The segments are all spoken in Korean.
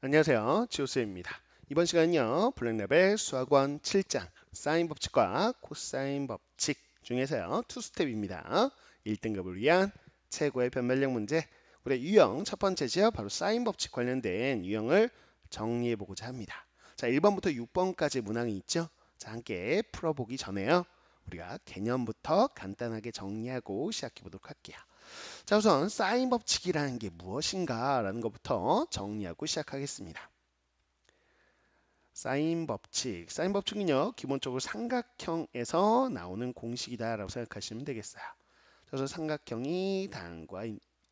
안녕하세요. 지오스입니다. 이번 시간은요. 블랙랩의 수학원 7장 사인 법칙과 코사인 법칙 중에서요. 투스텝입니다. 1등급을 위한 최고의 변별력 문제. 우리 유형 첫 번째죠. 바로 사인 법칙 관련된 유형을 정리해 보고자 합니다. 자, 1번부터 6번까지 문항이 있죠. 자, 함께 풀어보기 전에요. 우리가 개념부터 간단하게 정리하고 시작해 보도록 할게요. 자, 우선 사인 법칙이라는 게 무엇인가 라는 것부터 정리하고 시작하겠습니다. 사인 법칙. 사인 법칙은요, 기본적으로 삼각형에서 나오는 공식이다라고 생각하시면 되겠어요. 그래서 삼각형이 당과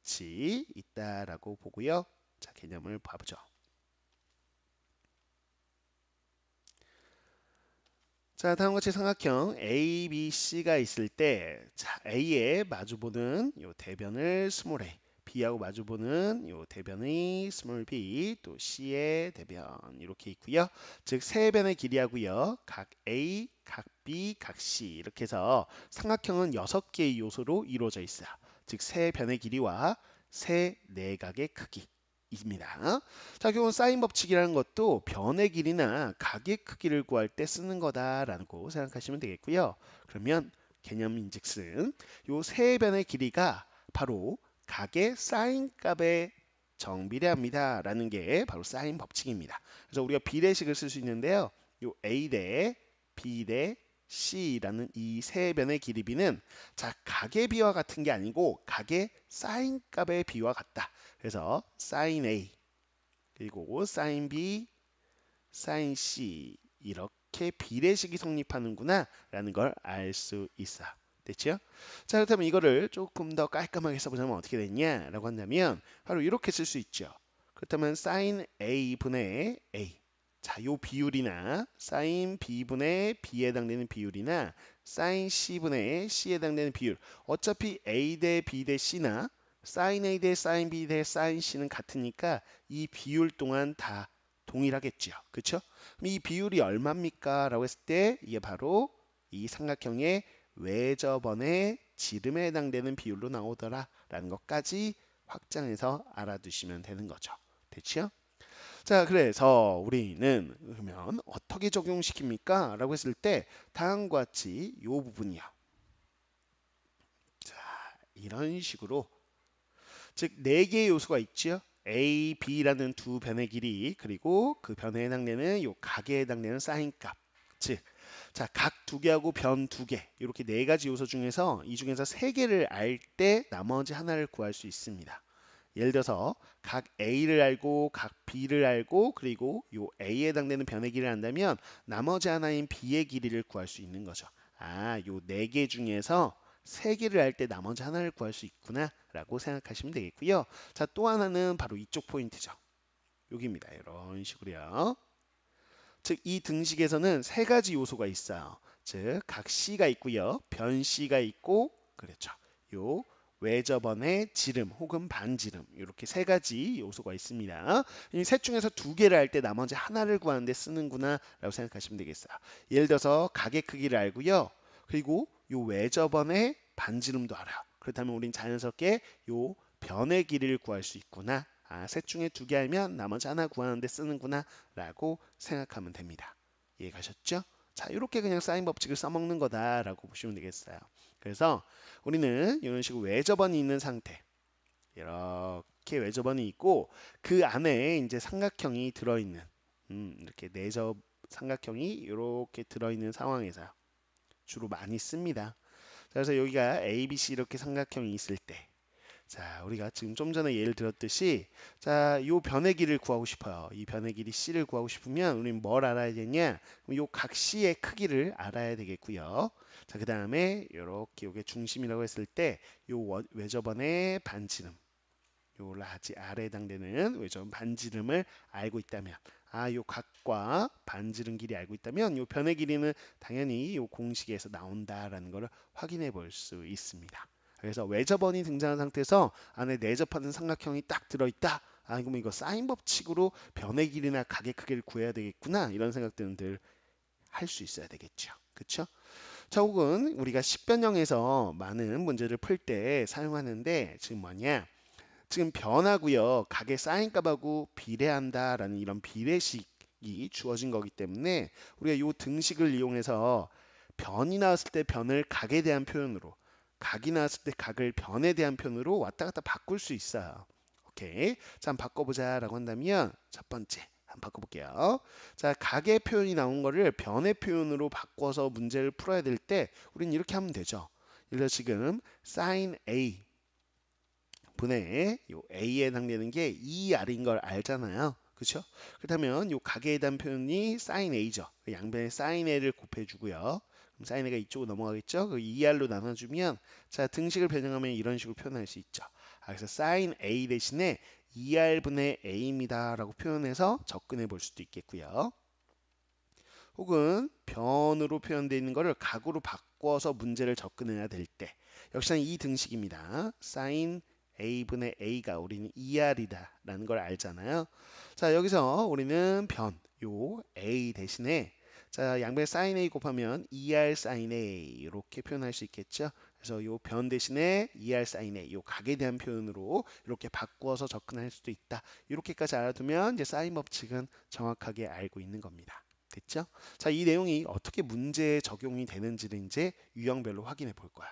같이 있다라고 보고요. 자, 개념을 봐보죠. 자, 다음과 같이 삼각형 A, B, C가 있을 때, 자, A에 마주보는 요 대변을 스몰 a, B하고 마주보는 요 대변의 스몰 b, 또 C의 대변 이렇게 있고요. 즉, 세 변의 길이하고요. 각 A, 각 B, 각 C 이렇게 해서 삼각형은 6개의 요소로 이루어져 있어요. 즉, 세 변의 길이와 세 내각의 크기. 입니다. 자, 결국 사인 법칙이라는 것도 변의 길이나 각의 크기를 구할 때 쓰는 거다라고 생각하시면 되겠고요. 그러면 개념인즉슨 요 세 변의 길이가 바로 각의 사인 값에 정비례합니다. 라는 게 바로 사인 법칙입니다. 그래서 우리가 비례식을 쓸 수 있는데요. 요 A 대 B 대 C라는 이 세 변의 길이비는 자, 각의 비와 같은 게 아니고 각의 사인 값의 비와 같다. 그래서 sin A 그리고 sin B, sin C 이렇게 비례식이 성립하는구나 라는 걸 알 수 있어. 됐죠? 자, 그렇다면 이거를 조금 더 깔끔하게 써보자면 어떻게 됐냐라고 한다면 바로 이렇게 쓸 수 있죠. 그렇다면 sin A분의 A. 자, 요 비율이나 sin B분의 B에 해당되는 비율이나 sin C분의 C에 해당되는 비율. 어차피 A 대 B 대 C나 sin A 대 sin B 대 sin C는 같으니까 이 비율 동안 다 동일하겠죠. 그렇죠? 그럼 이 비율이 얼마입니까? 라고 했을 때 이게 바로 이 삼각형의 외접원의 지름에 해당되는 비율로 나오더라 라는 것까지 확장해서 알아두시면 되는 거죠. 됐죠? 자, 그래서 우리는 그러면 어떻게 적용시킵니까? 라고 했을 때 다음과 같이 이 부분이요. 자, 이런 식으로 즉 네 개의 요소가 있죠. A, B라는 두 변의 길이 그리고 그 변에 해당되는 요 각에 해당되는 사인 값. 즉, 자, 각 두 개하고 변 두 개. 이렇게 네 가지 요소 중에서 이 중에서 세 개를 알 때 나머지 하나를 구할 수 있습니다. 예를 들어서 각 A를 알고 각 B를 알고 그리고 요 A에 해당되는 변의 길이를 안다면 나머지 하나인 B의 길이를 구할 수 있는 거죠. 아, 요 네 개 중에서 세 개를 알 때 나머지 하나를 구할 수 있구나 라고 생각하시면 되겠고요. 자, 또 하나는 바로 이쪽 포인트죠. 여기입니다. 이런 식으로요. 즉, 이 등식에서는 세 가지 요소가 있어요. 즉, 각 C가 있고요. 변 C가 있고, 그렇죠. 요 외접원의 지름 혹은 반지름 이렇게 세 가지 요소가 있습니다. 이 셋 중에서 두 개를 알 때 나머지 하나를 구하는데 쓰는구나 라고 생각하시면 되겠어요. 예를 들어서 각의 크기를 알고요. 그리고 요 외접원의 반지름도 알아요. 그렇다면 우린 자연스럽게 요 변의 길이를 구할 수 있구나. 아, 셋 중에 두 개 알면 나머지 하나 구하는데 쓰는구나 라고 생각하면 됩니다. 이해 가셨죠? 자, 이렇게 그냥 사인 법칙을 써먹는 거다라고 보시면 되겠어요. 그래서 우리는 이런 식으로 외접원이 있는 상태, 이렇게 외접원이 있고 그 안에 이제 삼각형이 들어있는, 이렇게 내접 삼각형이 이렇게 들어있는 상황에서 주로 많이 씁니다. 그래서 여기가 ABC 이렇게 삼각형이 있을 때 자, 우리가 지금 좀 전에 예를 들었듯이 자, 요 변의 길이를 구하고 싶어요. 이 변의 길이 C를 구하고 싶으면 우리는 뭘 알아야 되냐? 요 각 C의 크기를 알아야 되겠고요. 자, 그 다음에 이렇게 요게 중심이라고 했을 때 요 외접원의 반지름 요 라지 R에 해당되는 외접원 반지름을 알고 있다면 아, 요 각과 반지름 길이 알고 있다면 요 변의 길이는 당연히 요 공식에서 나온다라는 것을 확인해 볼 수 있습니다. 그래서 외접원이 등장한 상태에서 안에 내접하는 삼각형이 딱 들어있다. 아, 그럼 이거 사인 법칙으로 변의 길이나 각의 크기를 구해야 되겠구나. 이런 생각들은 늘 할 수 있어야 되겠죠. 그쵸? 자, 혹은 우리가 식변형에서 많은 문제를 풀 때 사용하는데 지금 뭐냐? 지금 변하고요. 각의 사인값하고 비례한다라는 이런 비례식이 주어진 거기 때문에 우리가 이 등식을 이용해서 변이 나왔을 때 변을 각에 대한 표현으로, 각이 나왔을 때 각을 변에 대한 표현으로 왔다 갔다 바꿀 수 있어요. 오케이. 자, 한번 바꿔보자라고 한다면 첫 번째 한번 바꿔볼게요. 자, 각의 표현이 나온 거를 변의 표현으로 바꿔서 문제를 풀어야 될 때 우리는 이렇게 하면 되죠. 예를 들어 지금 sin A 분의 요 A에 해당되는 게 2R인 걸 알잖아요. 그렇죠? 그렇다면 요 각에 대한 표현이 sin A죠. 양변에 sin A를 곱해주고요. 그럼 sin A가 이쪽으로 넘어가겠죠? 그 2R로 나눠주면 자 등식을 변형하면 이런 식으로 표현할 수 있죠. 그래서 sin A 대신에 2R분의 A입니다 라고 표현해서 접근해 볼 수도 있겠고요. 혹은 변으로 표현되어 있는 것을 각으로 바꿔서 문제를 접근해야 될 때 역시나 이 등식입니다. sin a분의 a가 우리는 2r이다 라는 걸 알잖아요. 자 여기서 우리는 변, 요 a 대신에 자 양변에 sin a 곱하면 2r sin a 이렇게 표현할 수 있겠죠. 그래서 요 변 대신에 2r sin a 요 각에 대한 표현으로 이렇게 바꾸어서 접근할 수도 있다. 이렇게까지 알아두면 이제 사인 법칙은 정확하게 알고 있는 겁니다. 됐죠? 자, 이 내용이 어떻게 문제에 적용이 되는지를 이제 유형별로 확인해 볼 거야.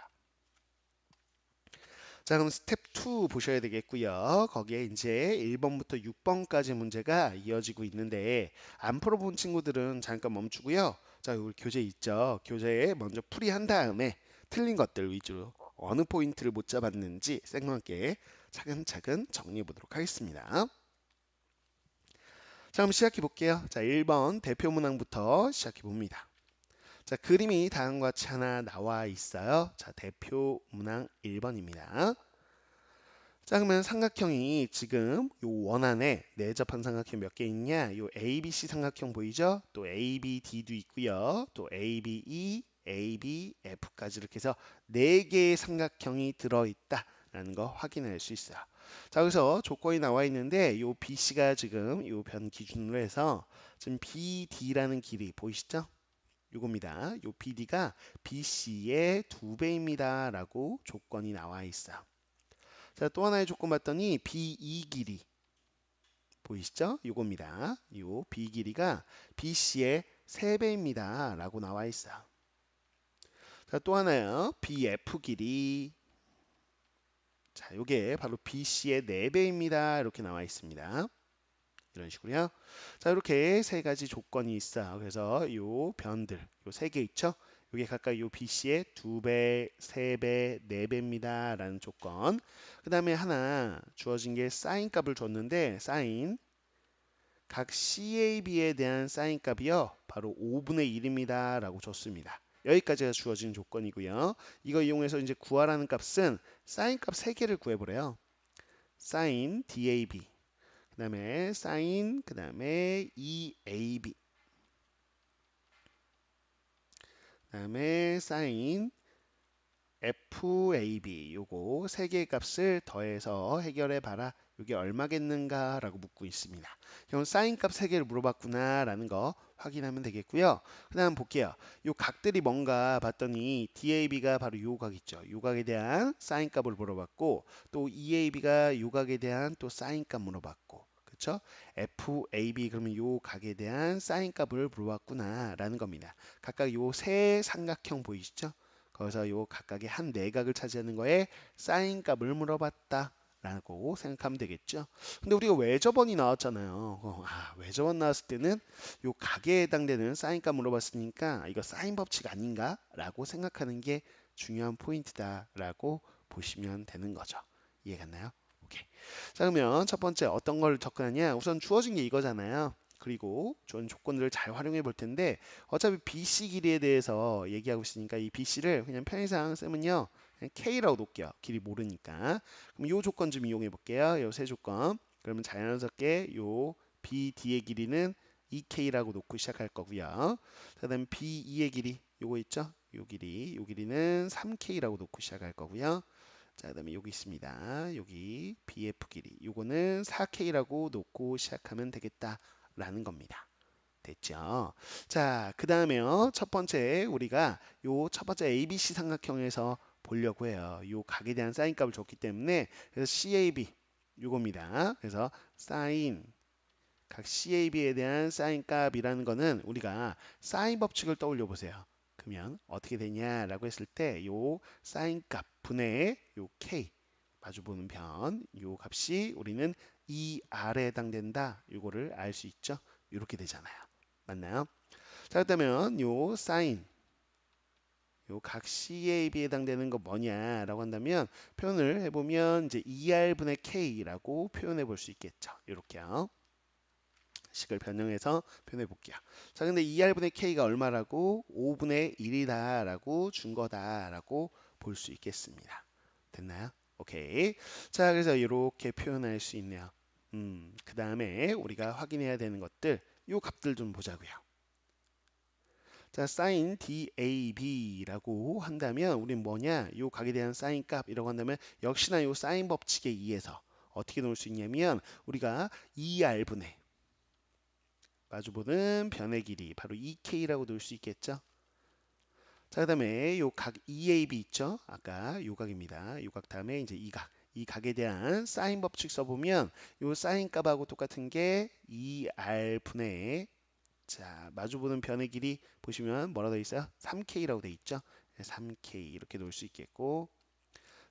자, 그럼 스텝 2 보셔야 되겠고요. 거기에 이제 1번부터 6번까지 문제가 이어지고 있는데 안 풀어본 친구들은 잠깐 멈추고요. 자, 우리 교재 있죠? 교재에 먼저 풀이한 다음에 틀린 것들 위주로 어느 포인트를 못 잡았는지 생각하게 차근차근 정리해 보도록 하겠습니다. 자, 그럼 시작해 볼게요. 자, 1번 대표 문항부터 시작해 봅니다. 자, 그림이 다음과 같이 하나 나와 있어요. 자, 대표 문항 1번입니다. 자, 그러면 삼각형이 지금 요 원안에 내접한 삼각형 몇 개 있냐? 요 ABC 삼각형 보이죠? 또 ABD도 있고요. 또 ABE, ABF까지 이렇게 해서 4개의 삼각형이 들어있다라는 거 확인할 수 있어요. 자, 그래서 조건이 나와 있는데 요 BC가 지금 요 변 기준으로 해서 지금 BD라는 길이 보이시죠? 요겁니다. 요 BD가 BC의 2배입니다. 라고 조건이 나와 있어요. 자, 또 하나의 조건 봤더니 BE 길이 보이시죠? 요겁니다. 요 B 길이가 BC의 3배입니다. 라고 나와 있어요. 자, 또 하나요. BF 길이 자, 요게 바로 BC의 4배입니다. 이렇게 나와 있습니다. 이런 식으로요. 자, 이렇게 세 가지 조건이 있어요. 그래서 요 변들, 요 세 개 있죠? 요게 각각 요 BC의 2배, 3배, 4배입니다. 라는 조건. 그 다음에 하나 주어진 게 사인 값을 줬는데 사인 각 CAB에 대한 사인 값이요. 바로 5분의 1입니다. 라고 줬습니다. 여기까지가 주어진 조건이고요. 이거 이용해서 이제 구하라는 값은 사인 값 3개를 구해보래요. 사인 DAB 그 다음에 사인 그 다음에 EAB 그 다음에 사인 FAB 요거 세 개의 값을 더해서 해결해 봐라. 이게 얼마겠는가 라고 묻고 있습니다. 그럼 사인 값 3개를 물어봤구나 라는 거 확인하면 되겠고요. 그 다음 볼게요. 요 각들이 뭔가 봤더니 DAB가 바로 요 각 있죠. 요 각에 대한 사인 값을 물어봤고 또 EAB가 요 각에 대한 또 사인 값 물어봤고 그쵸? FAB 그러면 요 각에 대한 사인 값을 물어봤구나 라는 겁니다. 각각 요 세 삼각형 보이시죠? 거기서 요 각각의 한 내각을 차지하는 거에 사인 값을 물어봤다. 라고 생각하면 되겠죠. 근데 우리가 외접원이 나왔잖아요. 외접원 나왔을 때는 요 각에 해당되는 사인 값 물어봤으니까 이거 사인 법칙 아닌가? 라고 생각하는 게 중요한 포인트다. 라고 보시면 되는 거죠. 이해갔나요? 오케이. 자, 그러면 첫 번째 어떤 걸 접근하냐? 우선 주어진 게 이거잖아요. 그리고 좋은 조건들을 잘 활용해 볼 텐데 어차피 BC 길이에 대해서 얘기하고 있으니까 이 BC를 그냥 편의상 쓰면요. 그냥 K라고 놓을게요. 길이 모르니까. 그럼 이 조건 좀 이용해 볼게요. 요 세 조건. 그러면 자연스럽게 요 BD의 길이는 2K라고 놓고 시작할 거고요. 그다음 BE의 길이 요거 있죠? 요 길이는 3K라고 놓고 시작할 거고요. 자, 그다음에 여기 있습니다. 여기 BF 길이. 요거는 4K라고 놓고 시작하면 되겠다라는 겁니다. 됐죠? 자, 그다음에요. 첫 번째 우리가 요 첫 번째 ABC 삼각형에서 보려고 해요. 요 각에 대한 사인 값을 줬기 때문에 그래서 CAB 요겁니다. 그래서 사인 각 CAB에 대한 사인 값이라는 거는 우리가 사인 법칙을 떠올려 보세요. 그러면 어떻게 되냐라고 했을 때 요 사인 값 분의 요 K 마주보는 변 요 값이 우리는 이 R에 해당된다. 요거를 알 수 있죠. 이렇게 되잖아요. 맞나요? 자, 그렇다면 요 사인 요 각 CAB에 해당되는 거 뭐냐라고 한다면 표현을 해보면 이제 2R분의 K라고 표현해 볼 수 있겠죠. 이렇게요. 식을 변형해서 표현해 볼게요. 자, 근데 2R분의 K가 얼마라고? 5분의 1이다라고 준 거다라고 볼 수 있겠습니다. 됐나요? 오케이. 자, 그래서 이렇게 표현할 수 있네요. 그 다음에 우리가 확인해야 되는 것들, 요 값들 좀 보자고요. 자, sin DAB라고 한다면 우린 뭐냐? 요 각에 대한 사인 값이라고 한다면 역시나 요 사인 법칙에 의해서 어떻게 놓을 수 있냐면 우리가 2R분의 마주보는 변의 길이 바로 2K라고 놓을 수 있겠죠? 자, 그다음에 요 각 EAB 있죠? 아까 요 각입니다. 요 각 다음에 이제 이 각. 이 각에 대한 사인 법칙 써보면 요 사인 값하고 똑같은 게 2R분의 자, 마주보는 변의 길이 보시면 뭐라고 되어 있어요? 3K라고 되어 있죠? 3K 이렇게 놓을 수 있겠고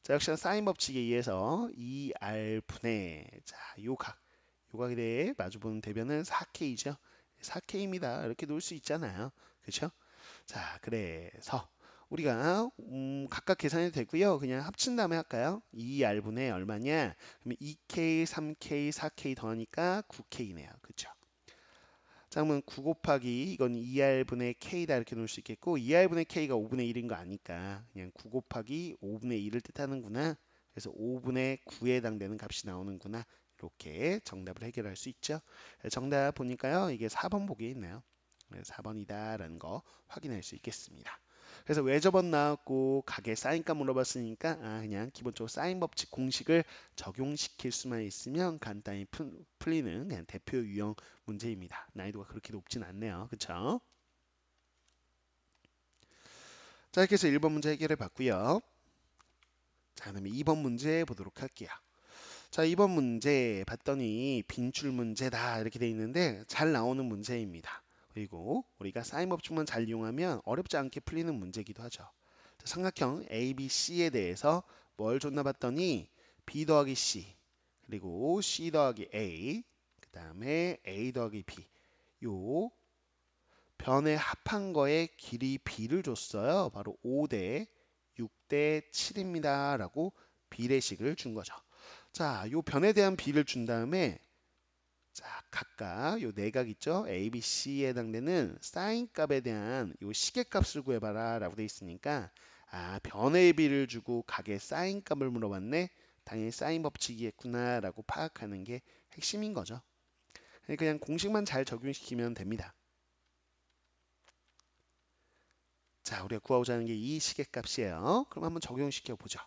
자, 역시나 사인 법칙에 의해서 2R분의 자, 요각에 대해 마주보는 대변은 4K죠? 4K입니다. 이렇게 놓을 수 있잖아요. 그렇죠? 자, 그래서 우리가 각각 계산해도 되고요. 그냥 합친 다음에 할까요? 2R분의 얼마냐? 그러면 2K, 3K, 4K 더하니까 9K네요. 그렇죠? 자, 그러면 9 곱하기 이건 2R분의 K다 이렇게 놓을 수 있겠고 2R분의 K가 5분의 1인 거 아니까 그냥 9 곱하기 5분의 1을 뜻하는구나. 그래서 5분의 9에 해당되는 값이 나오는구나. 이렇게 정답을 해결할 수 있죠. 정답 보니까요. 이게 4번 보기에 있네요. 4번이다라는 거 확인할 수 있겠습니다. 그래서 왜 저번 나왔고 가게 사인값 물어봤으니까 그냥 기본적으로 사인 법칙 공식을 적용시킬 수만 있으면 간단히 풀리는 그냥 대표 유형 문제입니다. 난이도가 그렇게 높진 않네요. 그쵸? 자, 이렇게 해서 1번 문제 해결해 봤고요. 자, 그다음에 2번 문제 보도록 할게요. 자, 2번 문제 봤더니 빈출 문제다 이렇게 돼 있는데 잘 나오는 문제입니다. 그리고 우리가 사인 법칙만 잘 이용하면 어렵지 않게 풀리는 문제이기도 하죠. 자, 삼각형 ABC에 대해서 뭘 줬나 봤더니 B 더하기 C 그리고 C 더하기 A 그 다음에 A 더하기 B 요 변에 합한 거에 길이 b를 줬어요. 바로 5대 6대 7입니다. 라고 비례식을 준 거죠. 자, 요 변에 대한 b를 준 다음에 자, 각각 요 내각 있죠? A, B, C에 해당되는 사인 값에 대한 요 시계값을 구해봐라 라고 돼 있으니까 변의 b를 주고 각의 사인 값을 물어봤네. 당연히 사인 법칙이겠구나 라고 파악하는 게 핵심인 거죠. 그냥 공식만 잘 적용시키면 됩니다. 자, 우리가 구하고자 하는 게 이 시계값이에요. 그럼 한번 적용시켜 보죠.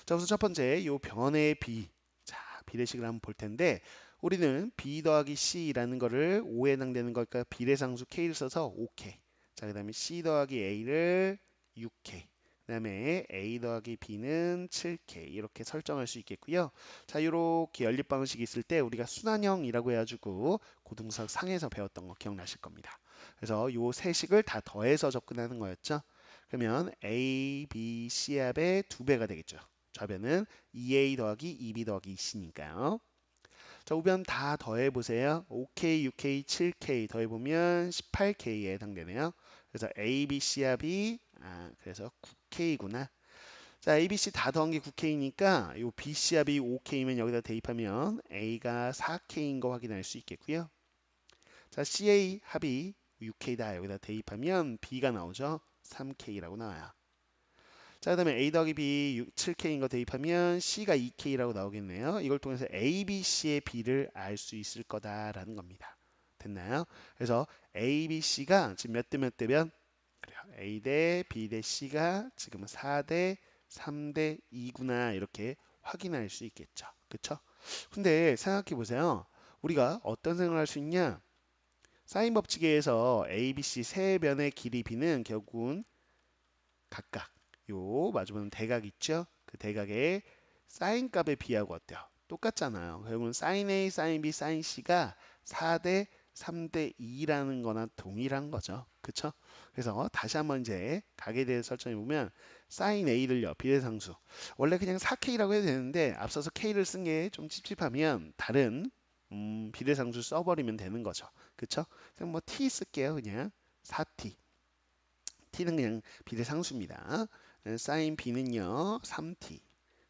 자, 우선 첫 번째 요 변의 b. 자, 비례식을 한번 볼 텐데 우리는 b 더하기 c라는 거를 5에 해당되는 걸까 비례상수 k를 써서 5k. 자, 그다음에 c 더하기 a를 6k. 그다음에 a 더하기 b는 7k 이렇게 설정할 수 있겠고요. 자, 이렇게 연립 방식이 있을 때 우리가 순환형이라고 해가지고 고등석 상에서 배웠던 거 기억나실 겁니다. 그래서 요 세 식을 다 더해서 접근하는 거였죠. 그러면 a, b, c 합의 2배가 되겠죠. 좌변은 2a 더하기 2b 더하기 c니까요. 자, 우변 다 더해보세요. 5k, 6k, 7k 더해보면 18k에 해당되네요. 그래서 a, b, c 합이 그래서 9k구나. 자, a, b, c 다 더한 게 9k니까 요 b, c 합이 5k면 여기다 대입하면 a가 4k인 거 확인할 수 있겠고요. 자, CA 합이 6K다. 여기다 대입하면 B가 나오죠. 3K라고 나와요. 자, 그다음에 A 더하기 B 7K인 거 대입하면 C가 2K라고 나오겠네요. 이걸 통해서 A, B, C의 B를 알 수 있을 거다라는 겁니다. 됐나요? 그래서 A, B, C가 지금 몇 대 몇 대면 그래요. A 대 B 대 C가 지금 4대 3대 2구나 이렇게 확인할 수 있겠죠. 그쵸? 근데 생각해 보세요. 우리가 어떤 생각을 할 수 있냐? 사인 법칙에 의해서 A, B, C 세 변의 길이 B는 결국은 각각 요 마주보는 대각 있죠? 그 대각의 사인 값의 B하고 어때요? 똑같잖아요. 그러면 sin A, sin B, sin C가 4대 3대 2라는 거나 동일한 거죠. 그쵸? 그래서 다시 한번 이제 각에 대해서 설정해 보면 sin A를요. 비례상수. 원래 그냥 4K라고 해도 되는데 앞서서 K를 쓴 게 좀 찝찝하면 다른 비례상수 써버리면 되는 거죠. 그쵸? 그냥 뭐 T 쓸게요. 그냥 4T. T는 그냥 비례상수입니다. sin B는요. 3T.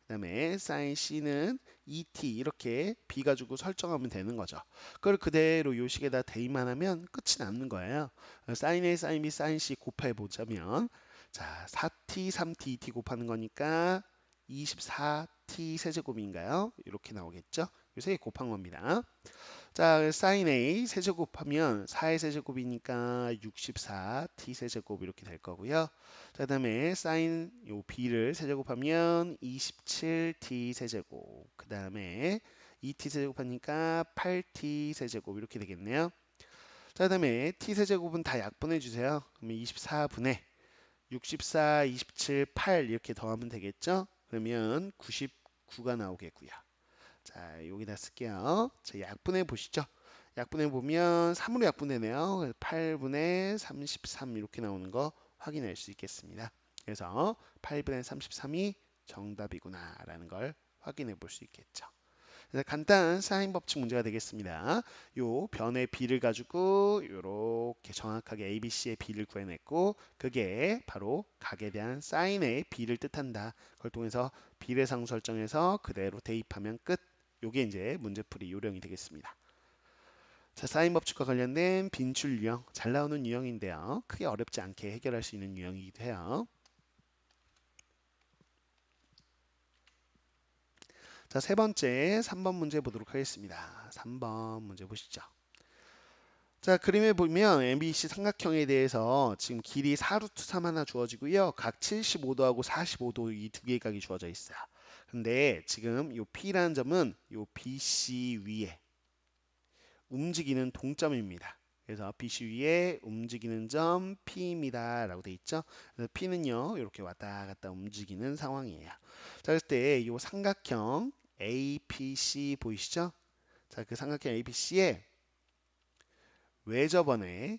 그다음에 sin C는 2T 이렇게 B 가지고 설정하면 되는 거죠. 그걸 그대로 요식에다 대입만 하면 끝이 남는 거예요. sin A, sin B, sin C 곱해 보자면 자 4T, 3T, 2T 곱하는 거니까 24T 세제곱인가요? 이렇게 나오겠죠? 요세 개 곱한 겁니다. 자, sin A 세제곱하면 4의 세제곱이니까 64t 세제곱 이렇게 될 거고요. 자, 그다음에 sin 요 b를 세제곱하면 27t 세제곱. 그다음에 2t 세제곱하니까 8t 세제곱 이렇게 되겠네요. 자, 그다음에 t 세제곱은 다 약분해 주세요. 그러면 24분의 64, 27, 8 이렇게 더하면 되겠죠? 그러면 99가 나오겠고요. 자, 여기다 쓸게요. 자, 약분해 보시죠. 약분해 보면 3으로 약분되네요. 8분의 33 이렇게 나오는 거 확인할 수 있겠습니다. 그래서 8분의 33이 정답이구나 라는 걸 확인해 볼 수 있겠죠. 그래서 간단한 사인 법칙 문제가 되겠습니다. 요 변의 b를 가지고 이렇게 정확하게 ABC의 b를 구해냈고 그게 바로 각에 대한 사인의 b를 뜻한다. 그걸 통해서 비례상수 설정해서 그대로 대입하면 끝. 요게 이제 문제풀이 요령이 되겠습니다. 자, 사인 법칙과 관련된 빈출 유형, 잘 나오는 유형인데요. 크게 어렵지 않게 해결할 수 있는 유형이기도 해요. 자, 세 번째 3번 문제 보도록 하겠습니다. 3번 문제 보시죠. 자, 그림에 보면 MBC 삼각형에 대해서 지금 길이 4루트 3 하나 주어지고요. 각 75도하고 45도 이 두 개의 각이 주어져 있어요. 근데 지금 요 P라는 점은 요 BC 위에 움직이는 동점입니다. 그래서 BC 위에 움직이는 점 P입니다. 라고 돼 있죠. 그래서 P는요. 이렇게 왔다 갔다 움직이는 상황이에요. 자, 그럴 때 이 삼각형 APC 보이시죠? 자, 그 삼각형 APC에 외접원의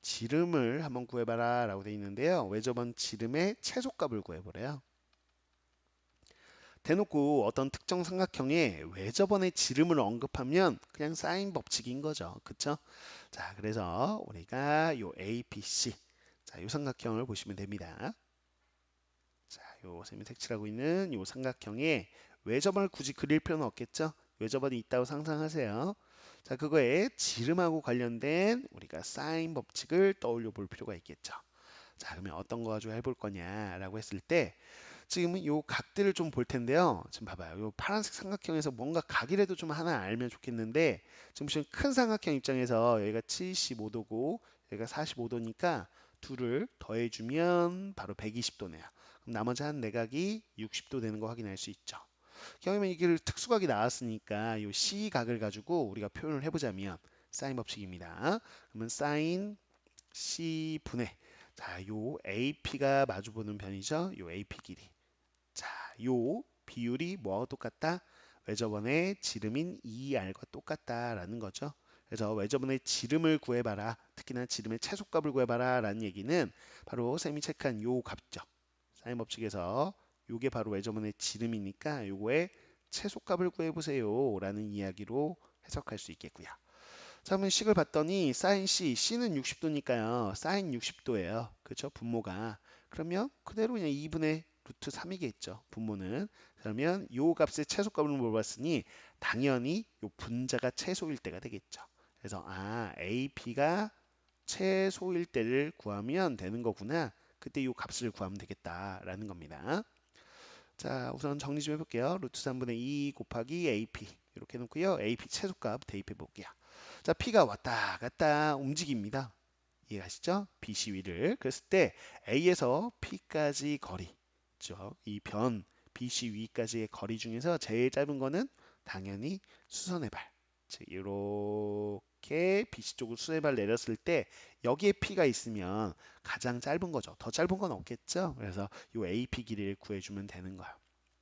지름을 한번 구해봐라 라고 돼 있는데요. 외접원 지름의 최소값을 구해보래요. 대놓고 어떤 특정 삼각형의 외접원의 지름을 언급하면 그냥 사인 법칙인 거죠. 그쵸? 자, 그래서 우리가 요 APC, 자, 요 삼각형을 보시면 됩니다. 자, 요 쌤이 색칠하고 있는 요 삼각형에 외접원을 굳이 그릴 필요는 없겠죠? 외접원이 있다고 상상하세요. 자, 그거에 지름하고 관련된 우리가 사인 법칙을 떠올려 볼 필요가 있겠죠. 자, 그러면 어떤 거 가지고 해볼 거냐라고 했을 때 지금은 요 각들을 좀 볼 텐데요. 지금 봐봐요. 요 파란색 삼각형에서 뭔가 각이라도 좀 하나 알면 좋겠는데 지금 보시면 큰 삼각형 입장에서 여기가 75도고 여기가 45도니까 둘을 더해주면 바로 120도네요. 그럼 나머지 한 내각이 60도 되는 거 확인할 수 있죠. 그러면 이게 특수각이 나왔으니까 요 C각을 가지고 우리가 표현을 해보자면 사인 법칙입니다. 그러면 사인 C분의 자, 요 AP가 마주보는 변이죠. 요 AP 길이. 자, 요 비율이 뭐와 똑같다? 외접원의 지름인 2R과 똑같다라는 거죠. 그래서 외접원의 지름을 구해봐라. 특히나 지름의 최소값을 구해봐라 라는 얘기는 바로 쌤이 체크한 요 값죠. 사인 법칙에서 요게 바로 외접원의 지름이니까 요거의 최소값을 구해보세요 라는 이야기로 해석할 수 있겠고요. 자, 그러면 식을 봤더니 사인 C, C는 60도니까요. 사인 60도예요. 그렇죠? 분모가. 그러면 그대로 그냥 2분의 루트 3이겠죠. 분모는. 그러면 요 값의 최소값을 물어봤으니 당연히 요 분자가 최소일 때가 되겠죠. 그래서 AP가 최소일 때를 구하면 되는 거구나. 그때 요 값을 구하면 되겠다라는 겁니다. 자, 우선 정리 좀 해볼게요. 루트 3분의 2 곱하기 AP 이렇게 해놓고요. AP 최소값 대입해 볼게요. 자, P가 왔다 갔다 움직입니다. 이해하시죠? BC 위를. 그랬을 때 A에서 P까지 거리, 이 변 BC 위까지의 거리 중에서 제일 짧은 거는 당연히 수선의 발. 즉, 이렇게 BC 쪽으로 수선의 발 내렸을 때 여기에 P가 있으면 가장 짧은 거죠. 더 짧은 건 없겠죠? 그래서 이 AP 길이를 구해주면 되는 거예요.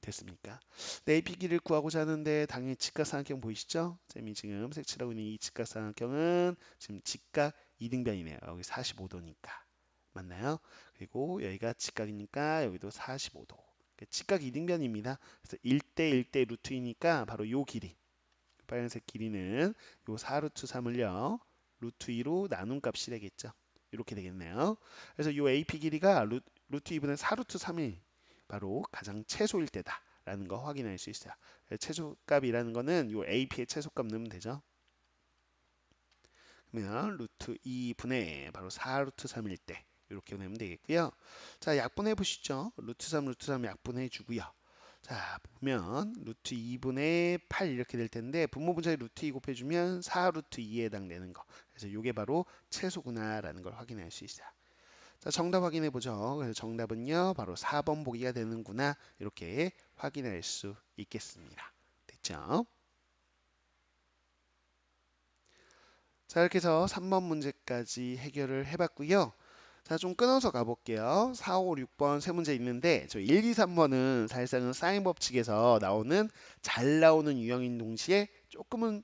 됐습니까? 네, AP 길이를 구하고자 하는데 당연히 직각삼각형 보이시죠? 쌤이 지금 색칠하고 있는 이 직각삼각형은 지금 직각 이등변이네요. 여기 45도니까. 맞나요? 그리고 여기가 직각이니까 여기도 45도. 직각 이등변입니다. 그래서 1대 1대 루트이니까 바로 요 길이. 빨간색 길이는 요 4루트 3을요. 루트 2로 나눈 값이 되겠죠. 이렇게 되겠네요. 그래서 요 AP 길이가 루트 2분의 4루트 3이 바로 가장 최소일 때다라는 거 확인할 수 있어요. 최소값이라는 거는 요 AP의 최소값 넣으면 되죠. 그러면 루트 2분의 바로 4루트 3일 때 이렇게 내면 되겠고요. 자, 약분해 보시죠. 루트 3 약분해 주고요. 자, 보면 루트 2분의 8 이렇게 될 텐데 분모 분자에 루트 2 곱해주면 4 루트 2에 해당되는 거. 그래서 이게 바로 최소구나라는 걸 확인할 수 있어요. 자, 정답 확인해 보죠. 그래서 정답은요, 바로 4번 보기가 되는구나. 이렇게 확인할 수 있겠습니다. 됐죠? 자, 이렇게 해서 3번 문제까지 해결을 해봤고요. 자, 좀 끊어서 가볼게요. 4, 5, 6번 세 문제 있는데 저 1, 2, 3번은 사실상은 사인 법칙에서 나오는 잘 나오는 유형인 동시에 조금은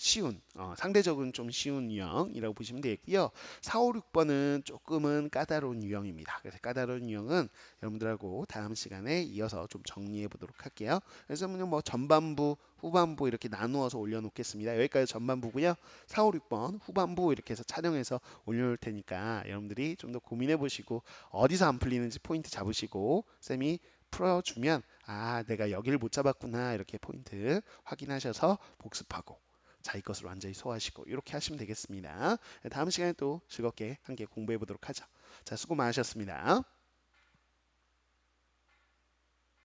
쉬운, 상대적으로는 좀 쉬운 유형이라고 보시면 되겠고요. 4, 5, 6번은 조금은 까다로운 유형입니다. 그래서 까다로운 유형은 여러분들하고 다음 시간에 이어서 좀 정리해 보도록 할게요. 그래서 뭐 전반부, 후반부 이렇게 나누어서 올려놓겠습니다. 여기까지 전반부고요. 4, 5, 6번 후반부 이렇게 해서 촬영해서 올려놓을 테니까 여러분들이 좀 더 고민해 보시고 어디서 안 풀리는지 포인트 잡으시고 쌤이 풀어주면 아 내가 여기를 못 잡았구나 이렇게 포인트 확인하셔서 복습하고 자기 것을 완전히 소화하시고 이렇게 하시면 되겠습니다. 다음 시간에 또 즐겁게 함께 공부해 보도록 하죠. 자, 수고 많으셨습니다.